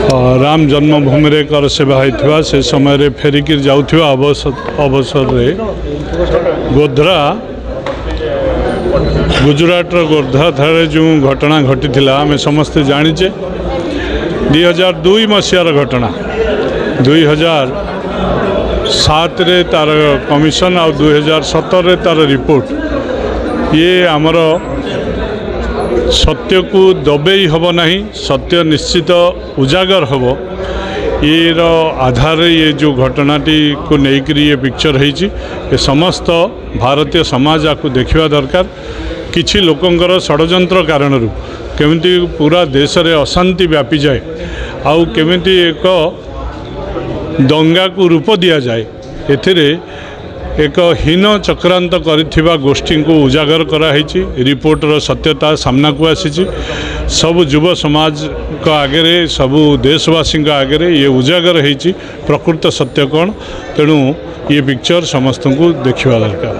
राम जन्मभूमि रे कर सेवा होता से समय फेरिकी जाऊा अवसर रे गोध्रा गुजरात गोध्रा ठारे जो घटना घटी आम समस्ते जानीचे 2002 मसीहार घटना 2007 रे तार कमिशन आ 2017 रे तार रिपोर्ट ये आमर सत्य को दबेई हब नहीं सत्य निश्चित उजागर हब ये आधार ये जो घटनाटी को लेकर ये पिक्चर है समस्त भारतीय समाज आपको देखा दरकार किछि लोकंकर षड्यंत्र कारण केमिति पूरा देश रे अशांति व्यापी जाए आउ केमिति एक दंगा को रूप दिया जाए एथिरे एक हीन चक्रांत करिथिबा गोष्ठी को उजागर कराई रिपोर्टर सत्यता सामना को आसी सब युव समाज का आगे सबू देशवासी आगे ये उजागर होती प्रकृत सत्य कौन तेणु ये पिक्चर समस्त को देखा दरकार।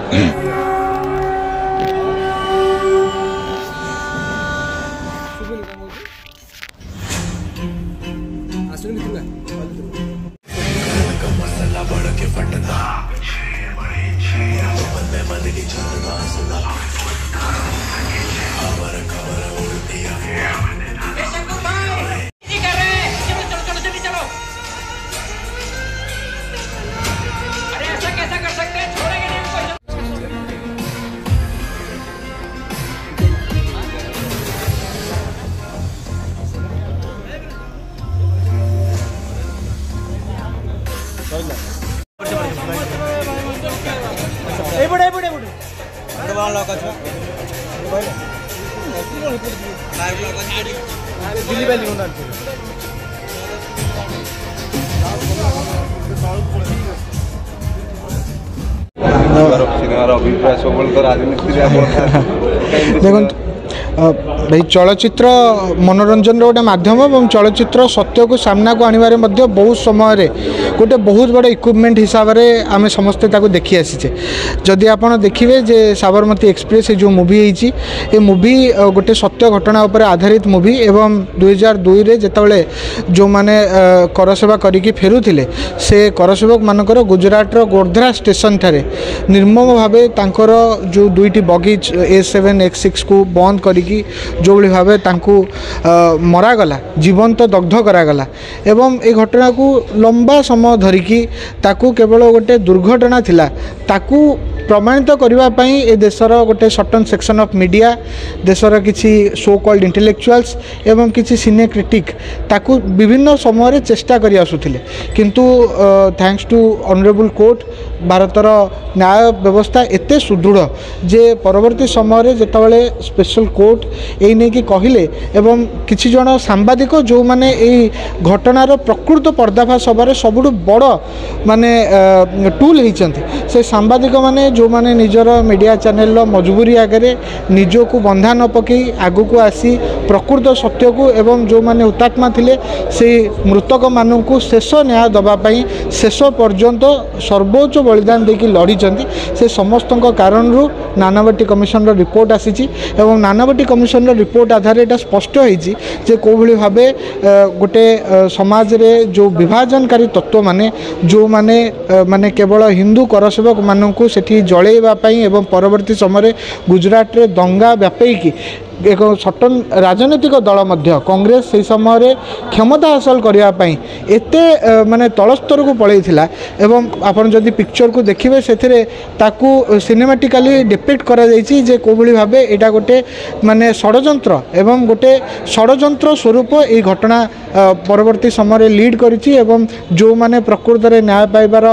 देखो भाई चलचित्र मनोरंजन गोटे माध्यम और चलचित्र सत्य को सामना को आने बहुत समय गोटे बहुत बड़े इक्विपमेंट हिसाब से आम समस्ते देखी आसीचे जदि आप देखिए जे साबरमती एक्सप्रेस जो मूवी ये मूवी गोटे सत्य घटना उपर आधारित मूवी एवं 2002 रे जितेबाला जो मैंने कर सेवा करिकी फेरुथिले से कर सेवक मानकर गुजरात गोध्रा स्टेशन ठारे निर्मम भावे तांकर जो दुईटी बगी A7 X6 को बंद करिकी जो भावे तांकू मरागला जीवंत दग्ध करागला एवं ए घटना को लंबा समय धरिकी ताकू केवल गोटे दुर्घटना थिला ताकू प्रमाणित करने ए देशर गोटे सर्टन सेक्शन ऑफ मीडिया देशर किसी सो कॉल्ड इंटेलेक्चुअल्स एवं किसी सिने क्रिटिक ताकू विभिन्न समय चेष्टा करि आसुथिले किंतु थैंक्स टू ऑनरेबल कोर्ट भारतर न्याय व्यवस्था एते सुदृढ़ जे परवर्ती समय जेतबले स्पेशल कोर्ट एई नै कि कहिले एवं किछि जण सांबादिक जो माने एई घटनार प्रकृत पर्दाफाश हबारे सबुठु बड़ माने टूल होइचंती से सांबादिक माने जो माने निजर मीडिया चैनल मजबूरी आगे निजो को बंधा न पकई आगु को आसी प्रकृत सत्य को एवं जो माने हुतात्मा थिले से मृतक मानू को शेष न्याय दबापाई शेष पर्यंत सर्वोच्च बलिदान देकी लड़ी से समस्त कारण नानावटी कमिशन रिपोर्ट आसी एवं नानावटी कमिशन रिपोर्ट आधार ये स्पष्ट होती भाव गोटे समाज रे जो विभाजनकारी तत्व माने जो माने माने केवल हिंदू करसेवक मानू सेठी जलैवाई एवं परवर्ती समय गुजरात रे दंगा व्यापी एक सर्टन राजनीतिक दल मध्य कांग्रेस से समय क्षमता हासिल करने एते माने तल स्तर को पलैथिला एवं आपन जदि पिक्चर को देखिए से ताकू सिनेमाटिकली डिपिक्ट करा जायछि जे कोभली भाबे एटा गोटे माने षड्यंत्र एवं गोटे षड्यंत्र स्वरूप ये घटना परवर्ती समय लीड करिछि एवं जो माने प्रकृत रे न्याय पाइबार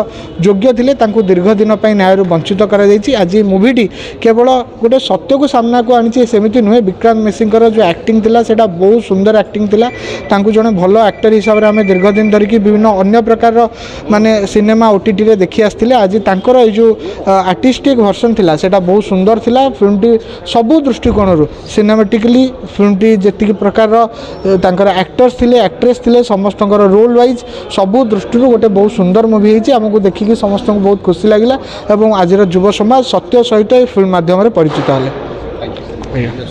योग्य थिले तांकू दीर्घ दिन पई न्याय वंचित करा जायछि आज मूवीटी केवल गोटे सत्य को सामना को आनी सेमिति नुहे विक्रांत मेसींकर जो एक्टिंग थिला सेटा बहुत सुंदर एक्टिंग थिला तांकू जने भल एक्टर हिसाब रे आमे दीर्घ दिन धरिकी विभिन्न अन्य प्रकार माने सिनेमा ओटीटी रे देखि आस्थिले आज तांकर ए जो आर्टिस्टिक वर्जन थिला सेटा बहुत सुंदर थिला फिल्मटी सबु दृष्टिकोण रु सिनेमेटिकली फिल्मटी जेतिक प्रकार तांकर एक्टर्स थिले एक्ट्रेस थिले समस्तंकर रोल वाइज सबु दृष्टि गोटे बहुत सुंदर मूवी होईची हमकु देखिकी समस्त को बहुत खुशी लागिला एवं आजिर युव समाज सत्य सहित फिल्म माध्यम रे परिचित हले।